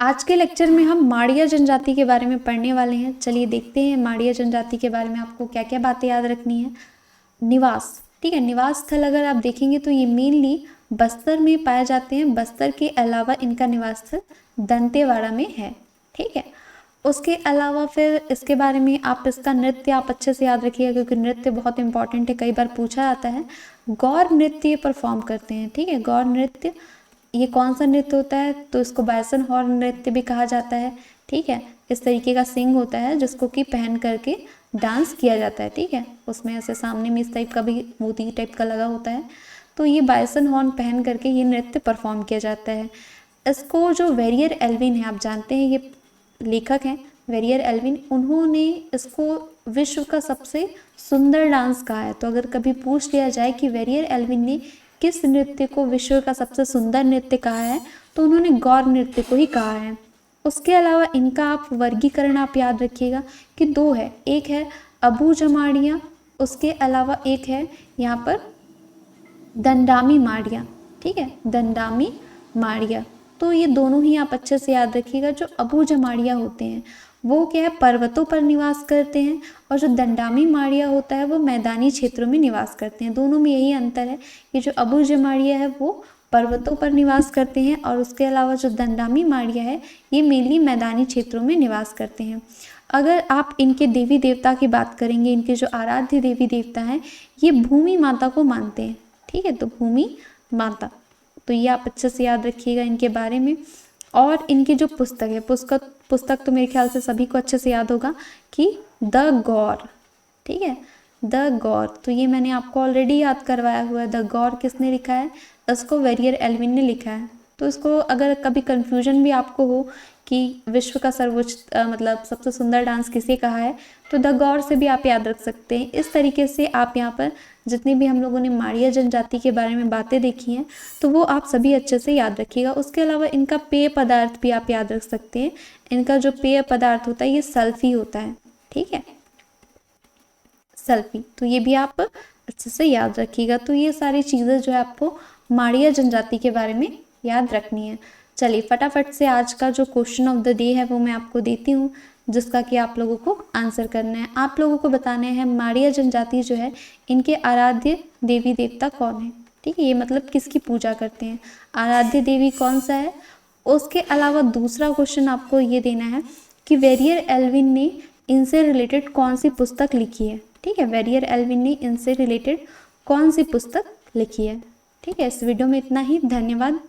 आज के लेक्चर में हम माड़िया जनजाति के बारे में पढ़ने वाले हैं। चलिए देखते हैं माड़िया जनजाति के बारे में आपको क्या क्या बातें याद रखनी है। निवास, ठीक है, निवास स्थल अगर आप देखेंगे तो ये मेनली बस्तर में पाए जाते हैं। बस्तर के अलावा इनका निवास स्थल दंतेवाड़ा में है, ठीक है। उसके अलावा फिर इसके बारे में आप इसका नृत्य आप अच्छे से याद रखिएगा, क्योंकि नृत्य बहुत इंपॉर्टेंट है, कई बार पूछा जाता है। गौर नृत्य परफॉर्म करते हैं, ठीक है। गौर नृत्य ये कौन सा नृत्य होता है, तो इसको बायसन हॉर्न नृत्य भी कहा जाता है, ठीक है। इस तरीके का सिंग होता है जिसको कि पहन करके डांस किया जाता है, ठीक है। उसमें ऐसे सामने में इस टाइप का भी मोती टाइप का लगा होता है, तो ये बायसन हॉर्न पहन करके ये नृत्य परफॉर्म किया जाता है। इसको जो वेरियर एल्विन है, आप जानते हैं ये लेखक हैं वेरियर एल्विन, उन्होंने इसको विश्व का सबसे सुंदर डांस कहा है। तो अगर कभी पूछ लिया जाए कि वेरियर एल्विन ने किस नृत्य को विश्व का सबसे सुंदर नृत्य कहा है, तो उन्होंने गौर नृत्य को ही कहा है। उसके अलावा इनका आप वर्गीकरण आप याद रखिएगा कि दो है, एक है अबू जमाड़िया, उसके अलावा एक है यहाँ पर दंडामी माड़िया, ठीक है, दंडामी माड़िया। तो ये दोनों ही आप अच्छे से याद रखिएगा। जो अबू जमाड़िया होते हैं वो क्या है, पर्वतों पर निवास करते हैं, और जो दंडामी माड़िया होता है वो मैदानी क्षेत्रों में निवास करते हैं। दोनों में यही अंतर है कि जो अबू जमाड़िया है वो पर्वतों पर निवास करते हैं, और उसके अलावा जो दंडामी माड़िया है ये मेनली मैदानी क्षेत्रों में निवास करते हैं। अगर आप इनके देवी देवता की बात करेंगे, इनके जो आराध्य देवी देवता हैं ये भूमि माता को मानते हैं, ठीक है, तो भूमि माता, तो ये आप अच्छे से याद रखिएगा इनके बारे में। और इनकी जो पुस्तक है, पुस्तक तो मेरे ख्याल से सभी को अच्छे से याद होगा कि द गौर, ठीक है, द गौर, तो ये मैंने आपको ऑलरेडी याद करवाया हुआ है। द गौर किसने लिखा है, इसको वेरियर एल्विन ने लिखा है। तो इसको अगर कभी कंफ्यूजन भी आपको हो कि विश्व का सर्वोच्च मतलब सबसे सुंदर डांस किसे कहा है, तो द गौर से भी आप याद रख सकते हैं। इस तरीके से आप यहाँ पर जितनी भी हम लोगों ने माड़िया जनजाति के बारे में बातें देखी हैं तो वो आप सभी अच्छे से याद रखिएगा। उसके अलावा इनका पेय पदार्थ भी आप याद रख सकते हैं। इनका जो पेय पदार्थ होता है ये सल्फी होता है, ठीक है, सल्फी, तो ये भी आप अच्छे से याद रखिएगा। तो ये सारी चीज़ें जो है आपको माड़िया जनजाति के बारे में याद रखनी है। चलिए फटाफट से आज का जो क्वेश्चन ऑफ द डे है वो मैं आपको देती हूँ, जिसका कि आप लोगों को आंसर करना है। आप लोगों को बताने हैं माड़िया जनजाति जो है इनके आराध्य देवी देवता कौन है, ठीक है, ये मतलब किसकी पूजा करते हैं, आराध्य देवी कौन सा है। उसके अलावा दूसरा क्वेश्चन आपको ये देना है कि वेरियर एल्विन ने इनसे रिलेटेड कौन सी पुस्तक लिखी है, ठीक है, वेरियर एल्विन ने इनसे रिलेटेड कौन सी पुस्तक लिखी है, ठीक है। इस वीडियो में इतना ही, धन्यवाद।